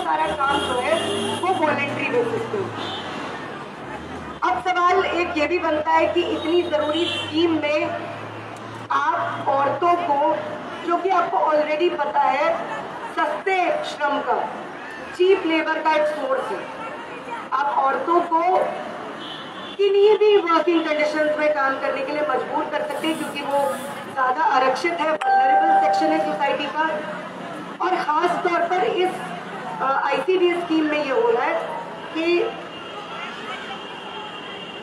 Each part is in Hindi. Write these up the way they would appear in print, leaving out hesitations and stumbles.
सारा काम जो है वो वॉलेंट्री बेसिस पे। अब सवाल एक ये भी बनता है कि इतनी जरूरी स्कीम में आप औरतों को, जो कि आपको ऑलरेडी पता है सस्ते श्रम का, चीप लेबर का एक सोर्स है, आप औरतों को किन्हीं भी वर्किंग कंडीशंस में काम करने के लिए मजबूर कर सकते हैं, क्योंकि वो ज्यादा आरक्षित है, वल्नरेबल सेक्शन है सोसाइटी का। और खास तौर पर इस ICDS स्कीम में ये हो रहा है कि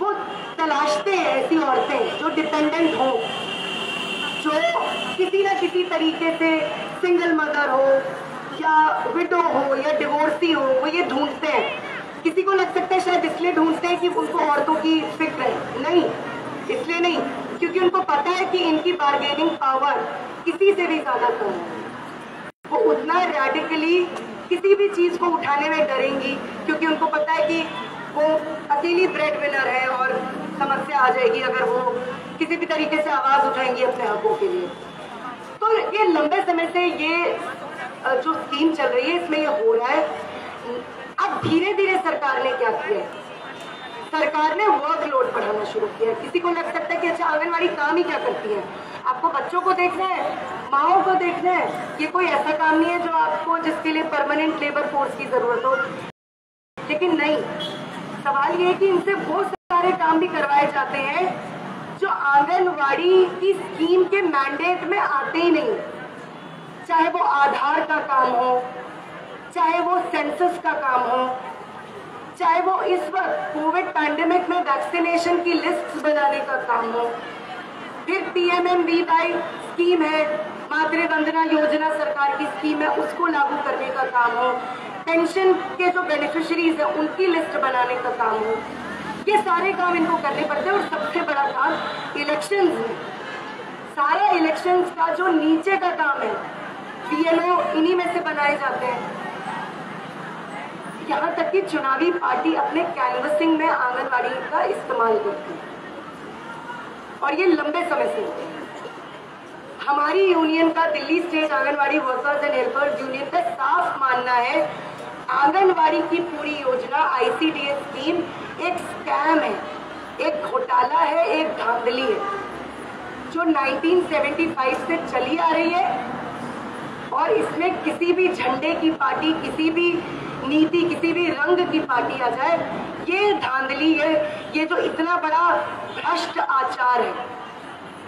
वो तलाशते हैं ऐसी औरतें जो डिपेंडेंट हो, जो किसी ना किसी तरीके से सिंगल मदर हो या विडो हो या डिवोर्सी हो, वो ये ढूंढते हैं। किसी को लग सकता है शायद इसलिए ढूंढते हैं कि उनको औरतों की फिक्र है, नहीं, इसलिए नहीं, क्योंकि उनको पता है कि इनकी बार्गेनिंग पावर किसी से भी ज्यादा कम है। वो उतना रैडिकली किसी भी चीज को उठाने में डरेंगी, क्योंकि उनको पता है कि वो अकेली ब्रेड विनर है और समस्या आ जाएगी अगर वो किसी भी तरीके से आवाज उठाएंगी अपने हकों के लिए। तो ये लंबे समय से ये जो स्कीम चल रही है इसमें ये हो रहा है। अब धीरे धीरे सरकार ने क्या किया है, सरकार ने वर्कलोड बढ़ाना शुरू किया है। किसी को लग सकता है कि अच्छा आंगनवाड़ी काम ही क्या करती है, आपको बच्चों को देखना है, माओ को देखना है, ये कोई ऐसा काम नहीं है जो आपको जिसके लिए परमानेंट लेबर फोर्स की जरूरत हो। लेकिन नहीं, सवाल ये है कि इनसे वो सारे काम भी करवाए जाते हैं जो आंगनवाड़ी की स्कीम के मैंडेट में आते ही नहीं, चाहे वो आधार का काम हो, चाहे वो सेंसस का काम हो, चाहे वो इस वक्त कोविड पैंडेमिक में वैक्सीनेशन की लिस्ट बनाने का काम हो, फिर PMMVY स्कीम है, मातृ वंदना योजना सरकार की स्कीम है, उसको लागू करने का काम हो, पेंशन के जो बेनिफिशियरीज है उनकी लिस्ट बनाने का काम हो, ये सारे काम इनको करने पड़ते हैं। और सबसे बड़ा काम इलेक्शंस में, सारा इलेक्शंस का जो नीचे का काम है BLO इन्हीं में से बनाए जाते हैं। यहाँ तक कि चुनावी पार्टी अपने कैनवसिंग में आंगनवाड़ी का इस्तेमाल करती है और ये लंबे समय से होते हैं। हमारी यूनियन का, Delhi state anganwadi workers and helpers union का साफ मानना है आंगनवाड़ी की पूरी योजना ICDS स्कीम एक स्कैम है, एक घोटाला है, एक धांधली है जो 1975 से चली आ रही है। और इसमें किसी भी झंडे की पार्टी, किसी भी नीति, किसी भी रंग की पार्टी आ जाए, ये धांधली है, ये जो इतना बड़ा भ्रष्ट आचार है,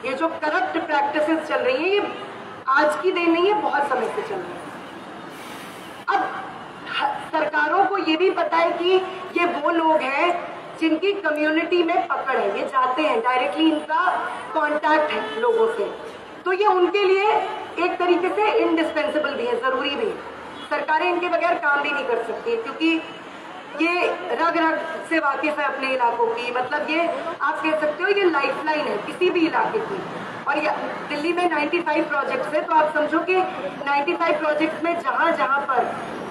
ये जो करप्ट प्रैक्टिसेस चल रही है, ये आज की देन नहीं है, बहुत समय से चल रही है। अब सरकारों को ये भी पता है कि ये वो लोग हैं जिनकी कम्युनिटी में पकड़ है, ये जाते हैं डायरेक्टली, इनका कांटेक्ट है लोगों से, तो ये उनके लिए एक तरीके से इंडिस्पेंसेबल भी है, जरूरी भी है। सरकारें इनके बगैर काम भी नहीं कर सकती, क्योंकि ये रग रग से वाकिफ है अपने इलाकों की, मतलब ये आप कह सकते हो ये लाइफलाइन है किसी भी इलाके की। और ये दिल्ली में 95 प्रोजेक्ट्स है, तो आप समझो कि 95 प्रोजेक्ट्स में जहां जहां पर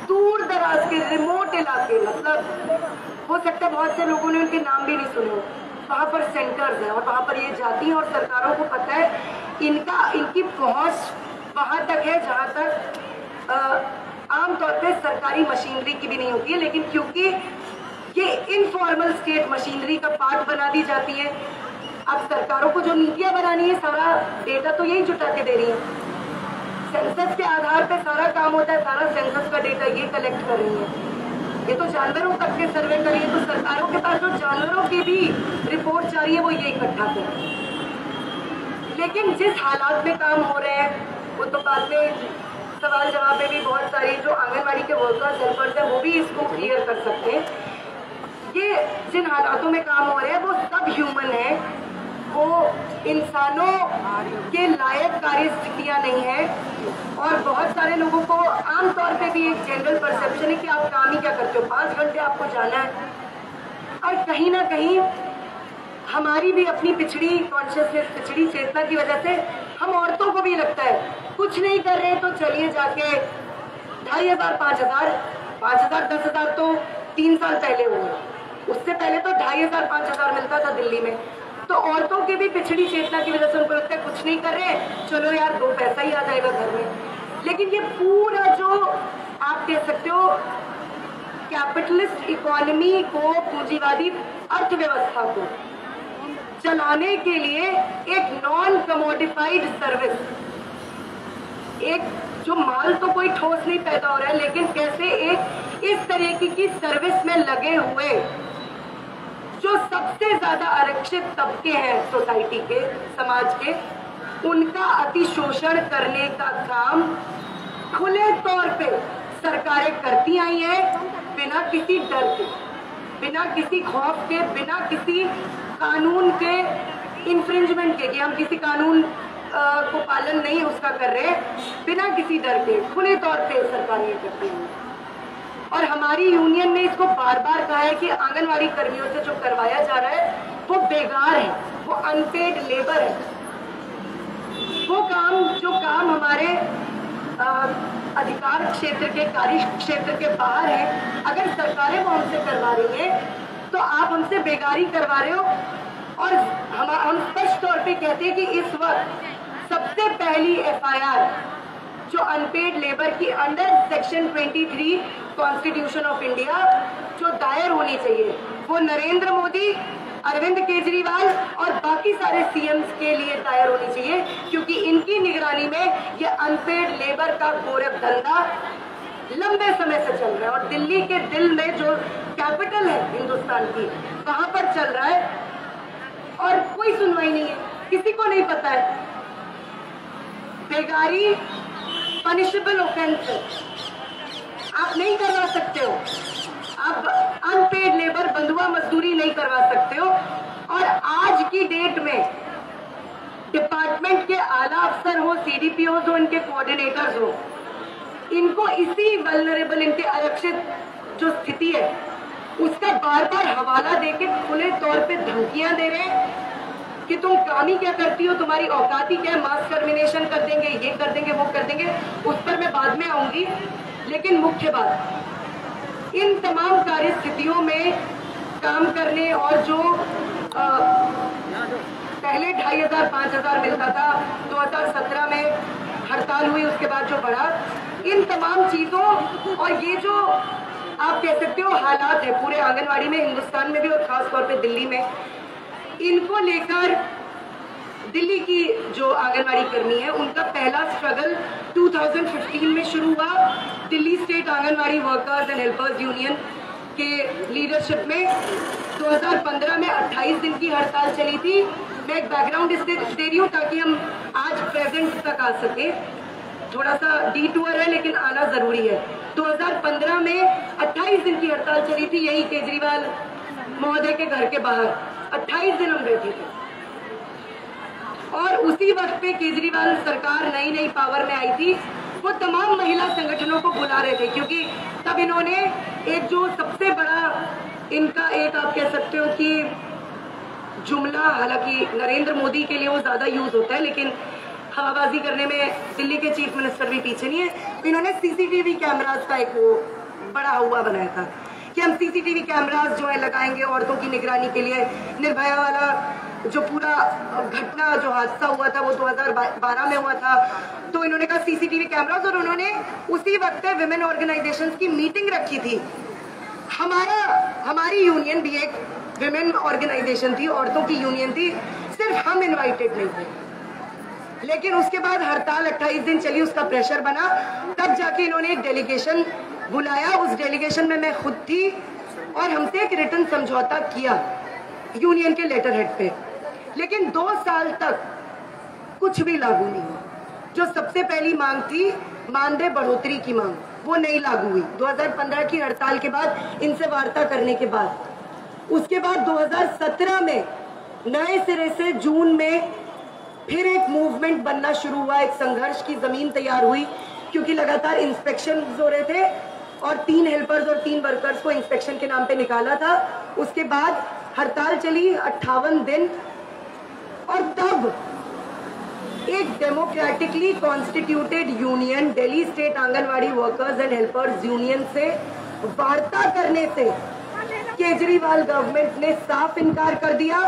दूर दराज के रिमोट इलाके, मतलब हो सकता है बहुत से लोगों ने उनके नाम भी नहीं सुने हो, वहां पर सेंटर्स हैं और वहां पर ये जाती हैं। और सरकारों को पता है इनकी पहुंच वहां तक है जहां तक आमतौर पे सरकारी मशीनरी की भी नहीं होती है, लेकिन क्योंकि ये इनफॉर्मल स्टेट मशीनरी का पार्ट बना दी जाती है। अब सरकारों को जो नीतियां बनानी है, सारा डेटा तो यही जुटा के दे रही है, सेंसस के आधार पे सारा काम होता है, सारा सेंसस का डेटा ये कलेक्ट कर रही है, ये तो जानवरों तक के सर्वे कर रही है, तो सरकारों के पास जो जानवरों की भी रिपोर्ट जा रही है वो ये इकट्ठा कर रही है। लेकिन जिस हालात में काम हो रहे हैं वो तो बाद में सवाल जवाब में भी बहुत सारी जो आंगनवाड़ी के वर्कर्स हेल्पर्स हैं वो भी इसको क्लियर कर सकते हैं। ये जिन हालातों में काम हो रहे हैं वो सब ह्यूमन है, वो इंसानों के लायक कार्य स्थितियां नहीं है। और बहुत सारे लोगों को आमतौर पे भी एक जनरल परसेप्शन है कि आप काम ही क्या करते हो, 5 घंटे आपको जाना है। और कहीं ना कहीं हमारी भी अपनी पिछड़ी कॉन्शियसनेस, पिछड़ी चेतना की वजह से हम औरतों को भी लगता है कुछ नहीं कर रहे तो चलिए जाके 2500, 5000, 5000, 10,000 तो 3 साल पहले हुआ, उससे पहले तो 2500, 5000 मिलता था दिल्ली में। तो औरतों की भी पिछड़ी चेतना की वजह से उनको लगता है कुछ नहीं कर रहे, चलो यार 2 पैसा ही आ जाएगा घर में। लेकिन ये पूरा जो आप कह सकते हो कैपिटलिस्ट इकोनॉमी को, पूंजीवादी अर्थव्यवस्था को चलाने के लिए एक नॉन कमोडिफाइड सर्विस, एक जो माल तो कोई ठोस नहीं पैदा हो रहा है, लेकिन कैसे एक इस तरीके की सर्विस में लगे हुए जो सबसे ज्यादा आरक्षित तबके हैं सोसाइटी के, समाज के, उनका अतिशोषण करने का काम खुले तौर पे सरकारें करती आई हैं, बिना किसी डर के, बिना किसी खौफ के, बिना किसी कानून के इंफ्रिंजमेंट के, कि हम किसी कानून को पालन नहीं उसका कर रहे, बिना किसी डर के खुले तौर पे सरकारें करती हैं। और हमारी यूनियन ने इसको बार बार कहा है कि आंगनवाड़ी कर्मियों से जो करवाया जा रहा है वो बेकार है, वो अनपेड लेबर है। वो काम जो काम हमारे अधिकार क्षेत्र के, कार्य क्षेत्र के बाहर है, अगर सरकारें वो हमसे करवा रही हैं तो आप हमसे बेगारी करवा रहे हो। और हम स्पष्ट तौर पे कहते हैं कि इस वक्त सबसे पहली एफआईआर जो अनपेड लेबर की under section 23 constitution of India जो दायर होनी चाहिए, वो नरेंद्र मोदी, अरविंद केजरीवाल और बाकी सारे सीएम्स के लिए दायर होनी चाहिए, क्योंकि इनकी निगरानी में ये अनपेड लेबर का गोरख धंधा लंबे समय से चल रहा है। और दिल्ली के दिल में जो कैपिटल है हिंदुस्तान की, वहां पर चल रहा है और कोई सुनवाई नहीं है, किसी को नहीं पता है। बेगारी पनिशेबल ऑफेंस है, आप नहीं करवा सकते हो, आप अनपेड लेबर, बंधुआ मजदूरी नहीं करवा सकते हो। और आज की डेट में डिपार्टमेंट के आला अफसर हो, सीडीपीओ हो, इनके कोऑर्डिनेटर्स हो, इनको इसी वल्नरेबल, इनके आरक्षित जो स्थिति है उसका बार बार हवाला देके खुले तौर पे धमकियां दे रहे हैं कि तुम काम ही क्या करती हो, तुम्हारी औकात ही क्या है, मास टर्मिनेशन कर देंगे, ये कर देंगे, वो कर देंगे। उस पर मैं बाद में आऊंगी। लेकिन मुख्य बात, इन तमाम कार्य स्थितियों में काम करने और जो पहले 2500 5000 मिलता था, 2017 में हड़ताल हुई, उसके बाद जो बढ़ा, इन तमाम चीजों और ये जो आप कह सकते हो हालात है पूरे आंगनवाड़ी में, हिंदुस्तान में भी और खास तौर पे दिल्ली में, इनको लेकर दिल्ली की जो आंगनवाड़ी कर्मी है उनका पहला स्ट्रगल 2015 में शुरू हुआ Delhi state anganwadi workers and helpers union के लीडरशिप में। 2015 में 28 दिन की हड़ताल चली थी। मैं एक बैकग्राउंड इससे दे रही हूँ ताकि हम आज प्रेजेंट तक आ सके। थोड़ा सा डिटूर है लेकिन आना जरूरी है। 2015 में 28 दिन की हड़ताल चली थी, यही केजरीवाल महोदय के घर के बाहर 28 दिन हम बैठे थे। और उसी वक्त पे केजरीवाल सरकार नई नई पावर में आई थी, वो तमाम महिला संगठनों को बुला रहे थे, क्योंकि तब इन्होंने एक जो सबसे बड़ा इनका एक आप कह सकते हो कि जुमला, हालांकि नरेंद्र मोदी के लिए वो ज्यादा यूज होता है लेकिन हवाबाजी करने में दिल्ली के चीफ मिनिस्टर भी पीछे नहीं है, तो इन्होंने सीसीटीवी कैमरास का एक वो बड़ा हुआ बनाया था कि हम सीसीटीवी कैमरास जो है लगाएंगे औरतों की निगरानी के लिए। निर्भया वाला जो पूरा घटना, जो हादसा हुआ था वो 2012 में हुआ था, तो इन्होंने कहा सीसीटीवी कैमरास, और उन्होंने उसी वक्त विमेन ऑर्गेनाइजेशंस की मीटिंग रखी थी। हमारी यूनियन भी एक विमेन ऑर्गेनाइजेशन थी, औरतों की यूनियन थी, सिर्फ हम इन्वाइटेड नहीं थे। लेकिन उसके बाद हड़ताल 28 दिन चली, उसका प्रेशर बना, तब जाके इन्होंने एक डेलीगेशन बुलाया। उस डेलीगेशन में मैं खुद थी और हमसे एक रिटर्न समझौता किया यूनियन के लेटर हेड पे। लेकिन 2 साल तक कुछ भी लागू नहीं हुआ। जो सबसे पहली मांग थी मानदेय बढ़ोतरी की मांग, वो नहीं लागू हुई 2015 की हड़ताल के बाद, इनसे वार्ता करने के बाद। उसके बाद 2017 में नए सिरे से जून में फिर एक मूवमेंट बनना शुरू हुआ, एक संघर्ष की जमीन तैयार हुई, क्योंकि लगातार इंस्पेक्शन हो रहे थे और 3 हेल्पर्स और 3 वर्कर्स को इंस्पेक्शन के नाम पे निकाला था। उसके बाद हड़ताल चली 58 दिन, और तब एक democratically constituted union, Delhi state anganwadi workers and helpers union से वार्ता करने से केजरीवाल गवर्नमेंट ने साफ इनकार कर दिया।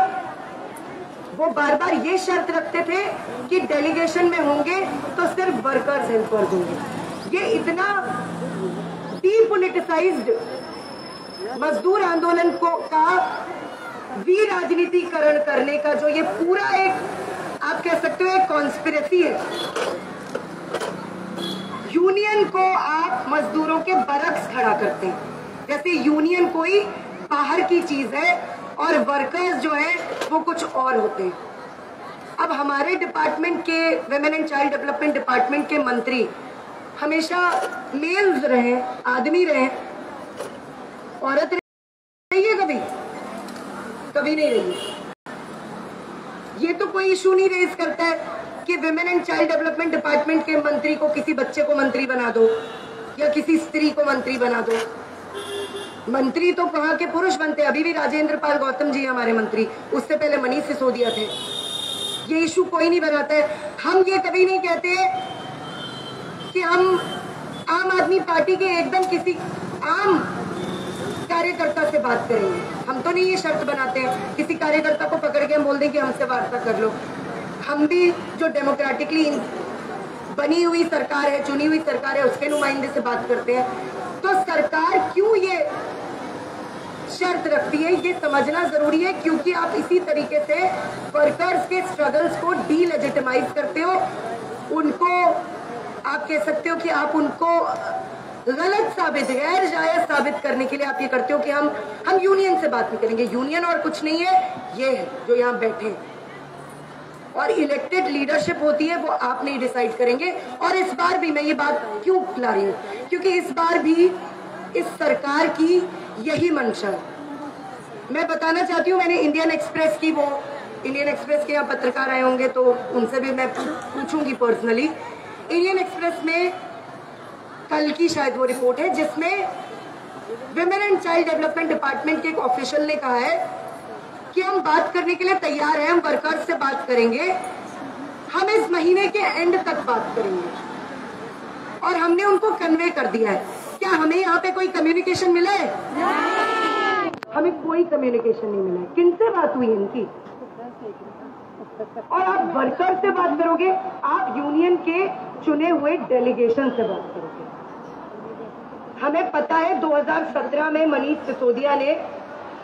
वो बार बार ये शर्त रखते थे कि डेलीगेशन में होंगे तो सिर्फ वर्कर्स हेल्पर्स होंगे। ये इतना डीपोलिटिसाइज्ड मजदूर आंदोलन को का विराजनीतिकरण करने का जो ये पूरा एक आप कह सकते हो एक कॉन्स्पिरेसी है। यूनियन को आप मजदूरों के बरक्स खड़ा करते हैं, जैसे यूनियन कोई बाहर की चीज है और वर्कर्स जो है वो कुछ और होते हैं। अब हमारे डिपार्टमेंट के women and child development department के मंत्री हमेशा मेल्स रहे, आदमी रहे, औरत रही है कभी? कभी नहीं रही। ये तो कोई इशू नहीं रेज करता है कि women and child development department के मंत्री को किसी बच्चे को मंत्री बना दो या किसी स्त्री को मंत्री बना दो। मंत्री तो वहां के पुरुष बनते हैं। अभी भी राजेंद्र पाल गौतम जी हमारे मंत्री, उससे पहले मनीष सिसोदिया थे। ये इशू कोई नहीं बनाता है। हम ये कभी नहीं कहते कि हम आम आदमी पार्टी के एकदम किसी आम कार्यकर्ता से बात करेंगे। हम तो नहीं ये शर्त बनाते हैं किसी कार्यकर्ता को पकड़ के हम बोल दें कि हमसे वार्ता कर लो। हम भी जो डेमोक्रेटिकली बनी हुई सरकार है, चुनी हुई सरकार है, उसके नुमाइंदे से बात करते हैं। तो सरकार क्यों ये शर्त रखती है ये समझना जरूरी है, क्योंकि आप इसी तरीके से वर्कर्स के स्ट्रगल्स को डीलेजिटिमाइज करते हो। उनको आप कह सकते हो कि आप उनको गलत साबित, गैर जायज साबित करने के लिए आप ये करते हो कि हम यूनियन से बात नहीं करेंगे। यूनियन और कुछ नहीं है, ये है जो यहाँ बैठे हैं। और इलेक्टेड लीडरशिप होती है वो आप नहीं डिसाइड करेंगे। और इस बार भी मैं ये बात क्यों ला रही हूँ, क्योंकि इस बार भी इस सरकार की यही मंशा है। मैं बताना चाहती हूँ, मैंने इंडियन एक्सप्रेस की, वो इंडियन एक्सप्रेस के यहाँ पत्रकार आए होंगे तो उनसे भी मैं पूछूंगी पर्सनली। इंडियन एक्सप्रेस में कल की शायद वो रिपोर्ट है जिसमें women and child development department के एक ऑफिशियल ने कहा है कि हम बात करने के लिए तैयार हैं, हम वर्कर्स से बात करेंगे, हम इस महीने के एंड तक बात करेंगे। और हमने उनको कन्वे कर दिया है। क्या हमें यहाँ पे कोई कम्युनिकेशन मिला है? हमें कोई कम्युनिकेशन नहीं मिला है। किनसे बात हुई इनकी? और आप वर्कर से बात करोगे, आप यूनियन के चुने हुए डेलीगेशन से बात करोगे। हमें पता है 2017 में मनीष सिसोदिया ने,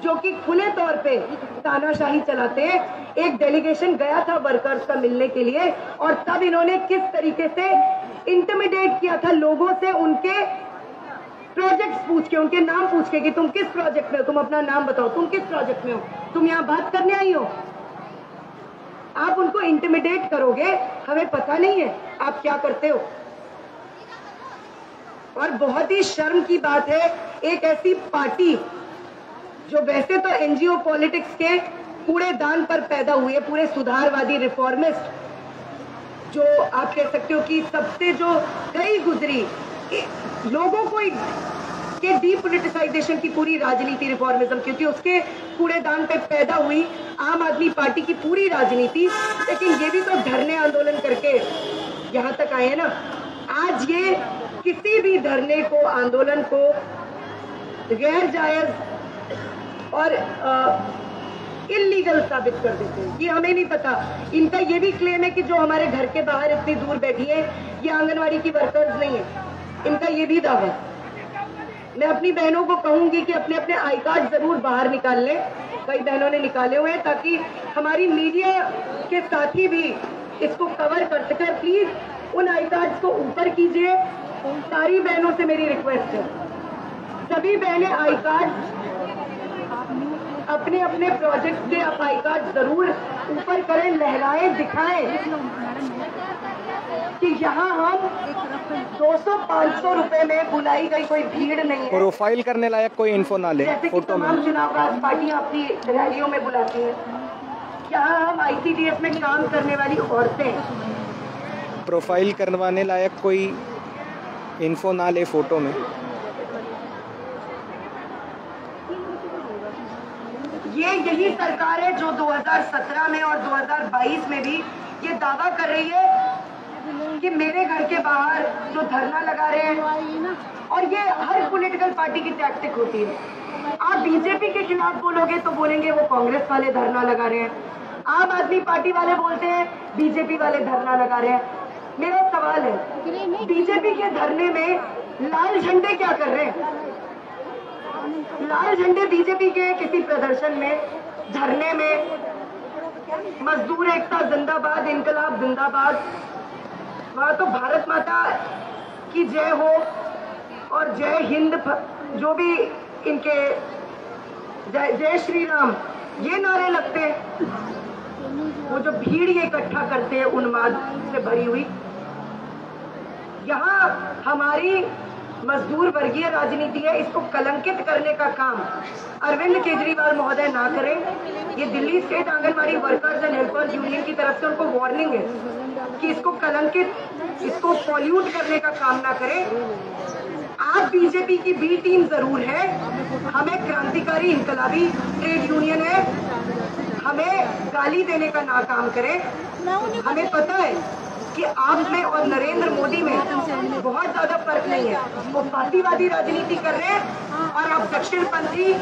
जो कि खुले तौर पे तानाशाही चलाते हैं, एक डेलीगेशन गया था वर्कर्स का मिलने के लिए, और तब इन्होंने किस तरीके से इंटिमिडेट किया था लोगों से, उनके प्रोजेक्ट्स पूछ के, उनके नाम पूछ के कि तुम किस प्रोजेक्ट में हो, तुम अपना नाम बताओ, तुम किस प्रोजेक्ट में हो, तुम यहाँ बात करने आई हो। आप उनको इंटिमिडेट करोगे, हमें पता नहीं है आप क्या करते हो। और बहुत ही शर्म की बात है, एक ऐसी पार्टी जो वैसे तो एनजीओ पॉलिटिक्स के कूड़ेदान पर पैदा हुई है, पूरे सुधारवादी रिफॉर्मिस्ट, जो आप कह सकते हो कि सबसे जो गई गुजरी लोगों को के डीपोलिटिसाइजेशन की पूरी राजनीति रिफॉर्मिज्म, क्योंकि उसके कूड़ेदान पे पैदा हुई आम आदमी पार्टी की पूरी राजनीति। लेकिन ये भी तो धरने आंदोलन करके यहाँ तक आए हैं ना। आज ये किसी भी धरने को, आंदोलन को गैर जायज और इल्लीगल साबित कर देते हैं। ये हमें नहीं पता। इनका ये भी क्लेम है कि जो हमारे घर के बाहर इतनी दूर बैठी है ये आंगनवाड़ी की वर्कर्स नहीं है, इनका ये भी दावा है। मैं अपनी बहनों को कहूंगी कि अपने अपने आई कार्ड जरूर बाहर निकाल लें, कई बहनों ने निकाले हुए हैं, ताकि हमारी मीडिया के साथी भी इसको कवर कर सके। प्लीज उन आई कार्ड को ऊपर कीजिए, सारी बहनों से मेरी रिक्वेस्ट है। सभी बहनें आई कार्ड अपने अपने प्रोजेक्ट के आप आई कार्ड जरूर ऊपर करें, लहराएं, दिखाएं कि यहाँ हम 200-500 रुपए में बुलाई गई कोई भीड़ नहीं है। प्रोफाइल करने लायक कोई इन्फो ना ले, जैसे कि तमाम चुनाव पार्टियां अपनी रैलियों में बुलाती हैं, यहाँ हम ICDF में काम करने वाली औरतें प्रोफाइल करवाने लायक कोई इन्फो ना ले फोटो में। यही सरकार है जो 2017 में और 2022 में भी ये दावा कर रही है कि मेरे घर के बाहर जो धरना लगा रहे हैं, और ये हर पॉलिटिकल पार्टी की टैक्टिक होती है। आप बीजेपी के खिलाफ बोलोगे तो बोलेंगे वो कांग्रेस वाले धरना लगा रहे हैं, आम आदमी पार्टी वाले बोलते हैं बीजेपी वाले धरना लगा रहे हैं। मेरा सवाल है, बीजेपी के धरने में लाल झंडे क्या कर रहे हैं? लाल झंडे बीजेपी के किसी प्रदर्शन में, धरने में, मजदूर एकता जिंदाबाद, इनकलाब जिंदाबाद, वहां तो भारत माता की जय हो और जय हिंद, जो भी इनके जय श्री राम, ये नारे लगते हैं। वो जो भीड़ ये इकट्ठा करते हैं उन्माद से भरी हुई, यहाँ हमारी मजदूर वर्गीय राजनीति है, इसको कलंकित करने का काम अरविंद केजरीवाल महोदय ना करें। ये Delhi state anganwadi workers and helpers union की तरफ से उनको वार्निंग है कि इसको कलंकित, इसको पॉल्यूट करने का काम ना करें। आप बीजेपी की बी टीम जरूर है, हमें क्रांतिकारी इनकलाबी ट्रेड यूनियन है, हमें गाली देने का ना काम करें। हमें पता है कि आप में और नरेंद्र मोदी में बहुत ज्यादा फर्क नहीं है। वो पार्टीवादी राजनीति कर रहे हैं और आप दक्षिणपंथी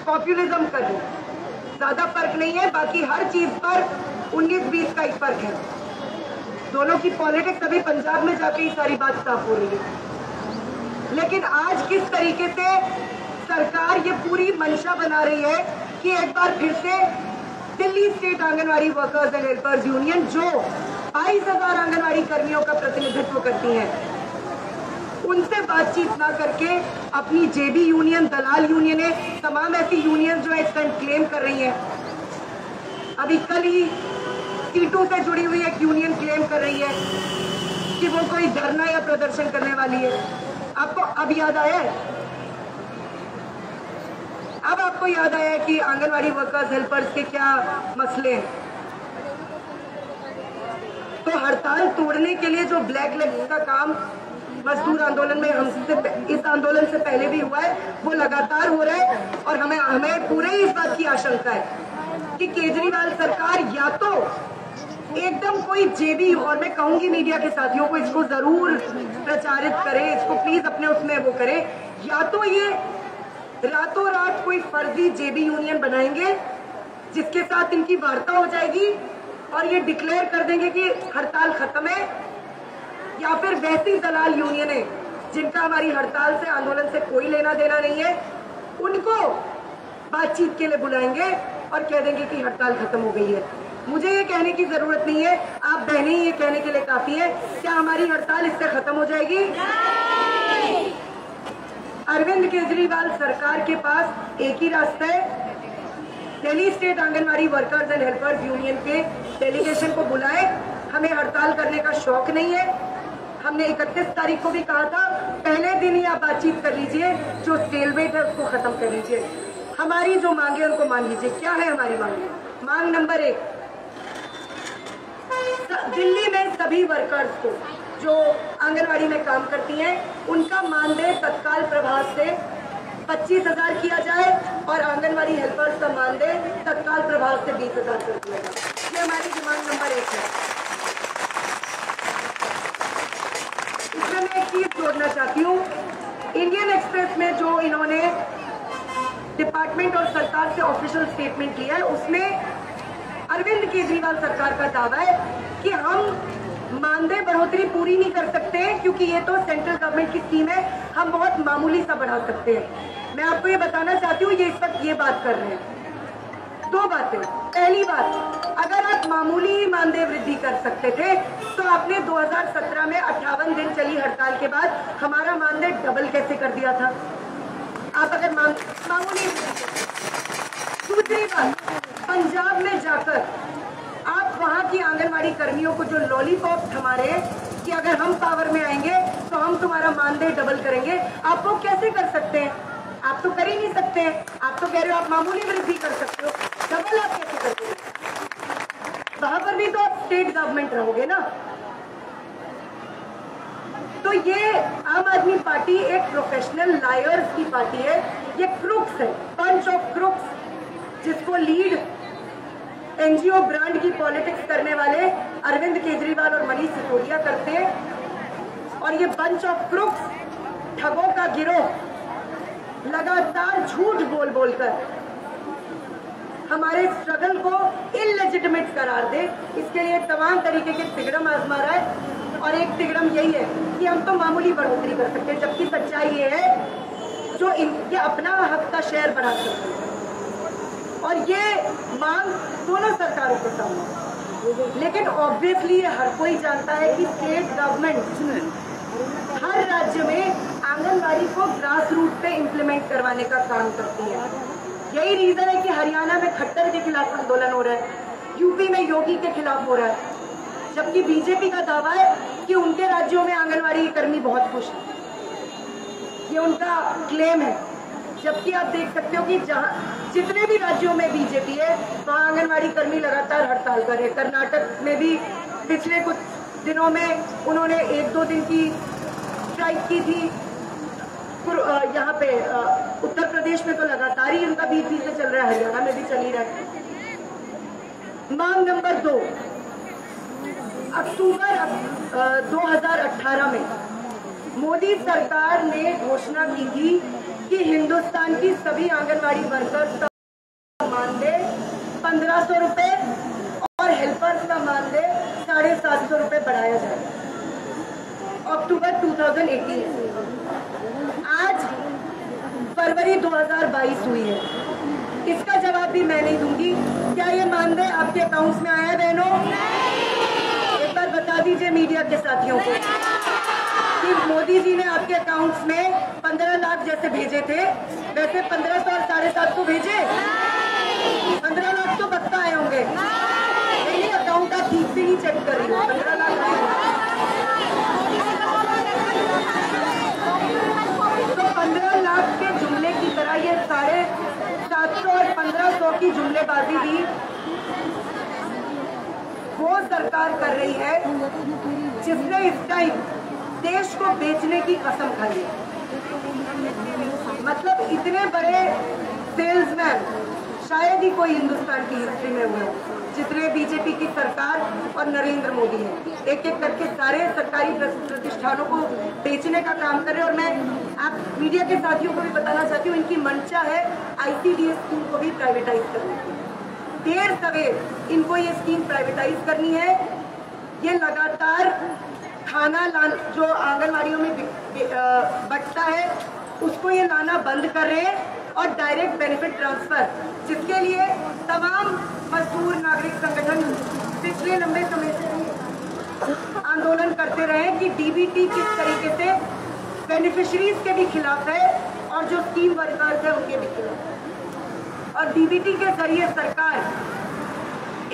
पॉपुलिज्म कर रहे हैं। ज्यादा फर्क नहीं है, बाकी हर चीज पर 19-20 का ही फर्क है। दोनों की पॉलिटिक्स अभी पंजाब में जाके ही सारी बात साफ हो रही है। लेकिन आज किस तरीके से सरकार ये पूरी मंशा बना रही है कि एक बार फिर से Delhi state anganwadi workers and helpers union, जो 22,000 आंगनवाड़ी कर्मियों का प्रतिनिधित्व करती हैं, उनसे बातचीत ना करके अपनी जेबी यूनियन, दलाल यूनियन, तमाम ऐसी यूनियन जो है इसका क्लेम कर रही हैं। अभी कल ही सीटों से जुड़ी हुई एक यूनियन क्लेम कर रही है कि वो कोई धरना या प्रदर्शन करने वाली है। आपको अब याद आया है? अब आपको याद आया है कि आंगनवाड़ी वर्कर्स हेल्पर्स के क्या मसले हैं। तो हड़ताल तोड़ने के लिए जो ब्लैक लिस्ट का काम मजदूर आंदोलन में हमसे, इस आंदोलन से पहले भी हुआ है, वो लगातार हो रहा है। और हमें पूरे इस बात की आशंका है कि केजरीवाल सरकार या तो एकदम कोई जेबी, और मैं कहूंगी मीडिया के साथियों को इसको जरूर प्रचारित करें, इसको प्लीज अपने उसमें वो करें, या तो ये रातों रात कोई फर्जी जेबी यूनियन बनाएंगे जिसके साथ इनकी वार्ता हो जाएगी और ये डिक्लेयर कर देंगे कि हड़ताल खत्म है, या फिर वैसी दलाल यूनियनें जिनका हमारी हड़ताल से, आंदोलन से कोई लेना देना नहीं है, उनको बातचीत के लिए बुलाएंगे और कह देंगे कि हड़ताल खत्म हो गई है। मुझे ये कहने की जरूरत नहीं है, आप बहनें ये कहने के लिए काफी है, क्या हमारी हड़ताल इससे खत्म हो जाएगी? अरविंद केजरीवाल सरकार के पास एक ही रास्ता है, Delhi state anganwadi workers and helpers union के डेलीगेशन को बुलाए। हमें हड़ताल करने का शौक नहीं है। हमने 31 तारीख को भी कहा था, पहले दिन ही आप बातचीत कर लीजिए, जो स्टेलमेट है उसको खत्म कर लीजिए, हमारी जो मांगे उनको मान लीजिए। क्या है हमारी मांगे? मांग नंबर 1, दिल्ली में सभी वर्कर्स को जो आंगनवाड़ी में काम करती हैं, उनका मानदेय तत्काल प्रभाव से 25,000 किया जाए और आंगनवाड़ी हेल्पर्स का मानदेय तत्काल प्रभाव से 20,000 कर दिया जाए। ये हमारी डिमांड नंबर 1 है। इसमें मैं एक चीज जोड़ना चाहती हूँ, इंडियन एक्सप्रेस में जो इन्होंने डिपार्टमेंट और सरकार से ऑफिशियल स्टेटमेंट लिया है, उसमें अरविंद केजरीवाल सरकार का दावा है कि हम मानदेय बढ़ोतरी पूरी नहीं कर सकते क्योंकि ये तो सेंट्रल गवर्नमेंट की स्कीम है, हम बहुत मामूली सा बढ़ा सकते हैं। मैं आपको ये बताना चाहती हूँ, ये इस वक्त ये बात कर रहे हैं। 2 बातें। पहली बात, अगर आप मामूली मानदेय वृद्धि कर सकते थे तो आपने 2017 में 58 दिन चली हड़ताल के बाद हमारा मानदेय डबल कैसे कर दिया था? आप अगर मामूली। दूसरी बात, पंजाब में जाकर आप वहां की आंगनवाड़ी कर्मियों को जो लॉलीपॉप थमा रहे कि अगर हम पावर में आएंगे तो हम तुम्हारा मानदेय डबल करेंगे, आप वो कैसे कर सकते हैं? आप तो कर ही नहीं सकते हैं। आप तो कह रहे हो आप मामूली वृद्धि कर सकते हो, डबल आप कैसे करते हो? वहां पर भी तो आप स्टेट गवर्नमेंट रहोगे ना। तो ये आम आदमी पार्टी एक प्रोफेशनल लायर्स की पार्टी है, ये क्रुक्स है, बंच ऑफ क्रुक्स, जिसको लीड एनजीओ ब्रांड की पॉलिटिक्स करने वाले अरविंद केजरीवाल और मनीष सिसोदिया करते हैं। और ये बंच ऑफ क्रुक्स, ठगों का गिरोह, लगातार झूठ बोल बोलकर हमारे स्ट्रगल को इलेजिटिमेट करार दे, इसके लिए तमाम तरीके के तिगड़म आजमा रहा है। और एक तिगड़म यही है कि हम तो मामूली बढ़ोतरी कर सकते हैं, जबकि सच्चाई ये है जो इनके अपना हक का शेयर बढ़ा सकते हैं। और ये मांग दोनों सरकारों के सामने, लेकिन ऑब्वियसली हर कोई जानता है कि स्टेट गवर्नमेंट हर राज्य में आंगनबाड़ी को ग्रास रूट पे इम्प्लीमेंट करवाने का काम करती है। यही रीजन है कि हरियाणा में खट्टर के खिलाफ आंदोलन हो रहा है, यूपी में योगी के खिलाफ हो रहा है, जबकि बीजेपी का दावा है कि उनके राज्यों में आंगनबाड़ी कर्मी बहुत खुश है। ये उनका क्लेम है, जबकि आप देख सकते हो कि जहां जितने भी राज्यों में बीजेपी है वहां आंगनबाड़ी कर्मी लगातार हड़ताल कर रहे हैं। कर्नाटक में भी पिछले कुछ दिनों में उन्होंने 1-2 दिन की स्ट्राइक की थी। यहाँ पे उत्तर प्रदेश में तो लगातार ही उनका बीच बीच में चल रहा है, हरियाणा में भी चल ही रहा है। मांग नंबर 2, अक्टूबर 2018 में मोदी सरकार ने घोषणा की थी कि हिंदुस्तान की सभी आंगनबाड़ी वर्कर्स का मानदेय 1500 रुपए और हेल्पर्स का मानदेय 750 रुपए बढ़ाया जाए। अक्टूबर 2018 आज फरवरी 2022 हुई है। इसका जवाब भी मैं नहीं दूंगी। क्या ये मानदेय आपके अकाउंट्स में आया है बहनों? एक बार बता दीजिए मीडिया के साथियों को कि मोदी जी ने आपके अकाउंट्स में 15 लाख जैसे भेजे थे, वैसे 1500 और 750 भेजे? 15 लाख तो पक्का आए होंगे। नहीं, अकाउंट आप ठीक से ही चेक कर रही हो। 15 लाख आए होंगे। तो 15 लाख के जुमले की तरह ये 750 और 1500 की जुमलेबाजी भी वो सरकार कर रही है जिसने इस टाइम देश को बेचने की कसम खाई है। मतलब इतने बड़े सेल्समैन शायद ही कोई हिंदुस्तान की हिस्ट्री में हुए जितने बीजेपी की सरकार और नरेंद्र मोदी है। एक एक करके सारे सरकारी प्रतिष्ठानों को बेचने का काम कर रहे हैं। और मैं आप मीडिया के साथियों को भी बताना चाहती हूँ, इनकी मंशा है ICDS स्कूल को भी प्राइवेटाइज करने की। देर सवेर इनको ये स्कीम प्राइवेटाइज करनी है। ये लगातार खाना जो आंगनबाड़ियों में बचता है उसको ये लाना बंद कर रहे हैं और डायरेक्ट बेनिफिट ट्रांसफर, जिसके लिए तमाम मजदूर नागरिक संगठन पिछले लंबे समय से आंदोलन करते रहे कि DBT किस तरीके से बेनिफिशरीज के भी खिलाफ है और जो स्कीम वर्कर्स है उनके भी खिलाफ। और DBT के जरिए सरकार